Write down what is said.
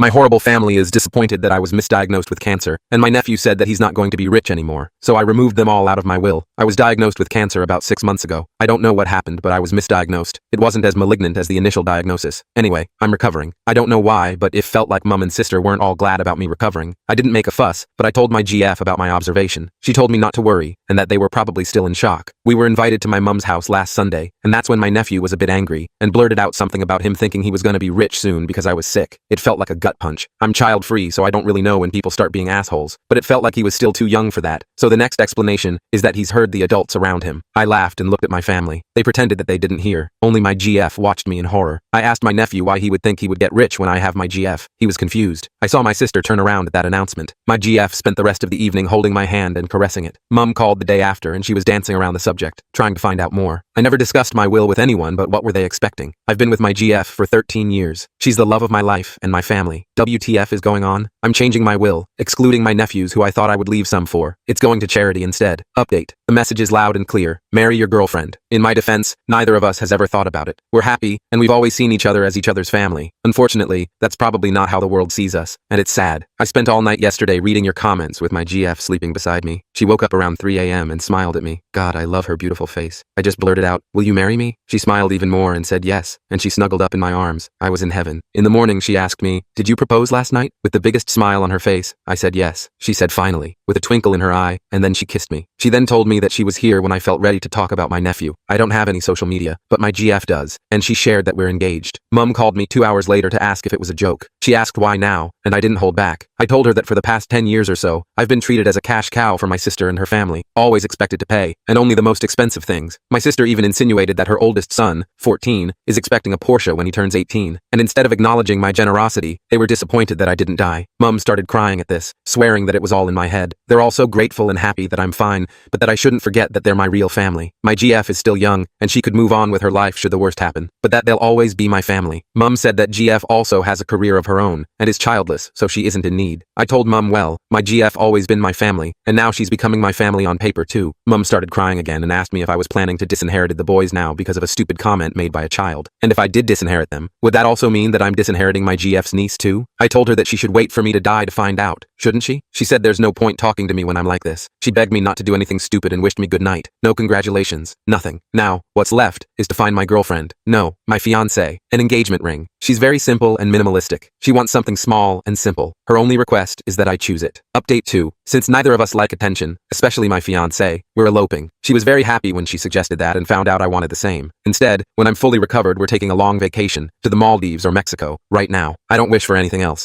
My horrible family is disappointed that I was misdiagnosed with cancer, and my nephew said that he's not going to be rich anymore, so I removed them all out of my will. I was diagnosed with cancer about 6 months ago. I don't know what happened, but I was misdiagnosed. It wasn't as malignant as the initial diagnosis. Anyway, I'm recovering. I don't know why, but it felt like Mum and Sister weren't all glad about me recovering. I didn't make a fuss, but I told my GF about my observation. She told me not to worry, and that they were probably still in shock. We were invited to my mum's house last Sunday, and that's when my nephew was a bit angry, and blurted out something about him thinking he was gonna be rich soon because I was sick. It felt like a gut punch. I'm child-free, so I don't really know when people start being assholes, but it felt like he was still too young for that. So the next explanation is that he's heard the adults around him. I laughed and looked at my family. They pretended that they didn't hear. Only my GF watched me in horror. I asked my nephew why he would think he would get rich when I have my GF. He was confused. I saw my sister turn around at that announcement. My GF spent the rest of the evening holding my hand and caressing it. Mum called the day after and she was dancing around the subject, trying to find out more. I never discussed my will with anyone, but what were they expecting? I've been with my GF for 13 years. She's the love of my life and my family. WTF is going on? I'm changing my will, excluding my nephews who I thought I would leave some for. It's going to charity instead. Update. The message is loud and clear. Marry your girlfriend. In my defense, neither of us has ever thought about it. We're happy, and we've always seen each other as each other's family. Unfortunately, that's probably not how the world sees us, and it's sad. I spent all night yesterday reading your comments with my GF sleeping beside me. She woke up around 3 a.m. and smiled at me. God, I love her beautiful face. I just blurted out, "Will you marry me?" She smiled even more and said yes, and she snuggled up in my arms. I was in heaven. In the morning, she asked me, "Did you propose last night?" With the biggest smile on her face, I said yes. She said finally, with a twinkle in her eye, and then she kissed me. She then told me that she was here when I felt ready to talk about my nephew. I don't have any social media, but my GF does, and she shared that we're engaged. Mum called me 2 hours later to ask if it was a joke. She asked why now, and I didn't hold back. I told her that for the past 10 years or so, I've been treated as a cash cow for my sister and her family, always expected to pay, and only the most expensive things. My sister even insinuated that her oldest son, 14, is expecting a Porsche when he turns 18, and instead of acknowledging my generosity, they were disappointed that I didn't die. Mum started crying at this, swearing that it was all in my head. They're all so grateful and happy that I'm fine, but that I shouldn't forget that they're my real family. My GF is still young, and she could move on with her life should the worst happen, but that they'll always be my family. Mum said that GF also has a career of her own, and is childless, so she isn't in need. I told Mum, well, my GF always been my family, and now she's becoming my family on paper too. Mum started crying again and asked me if I was planning to disinherit the boys now because of a stupid comment made by a child. And if I did disinherit them, would that also mean that I'm disinheriting my GF's niece too? I told her that she should wait for me to die to find out, shouldn't she? She said there's no point talking to me when I'm like this. She begged me not to do anything stupid and wished me good night. No congratulations. Nothing. Now, what's left is to find my girlfriend. No, my fiancé. An engagement ring. She's very simple and minimalistic. She wants something small and simple. Her only request is that I choose it. Update 2. Since neither of us like attention, especially my fiancé, we're eloping. She was very happy when she suggested that and found out I wanted the same. Instead, when I'm fully recovered, we're taking a long vacation to the Maldives or Mexico right now. I don't wish for anything else.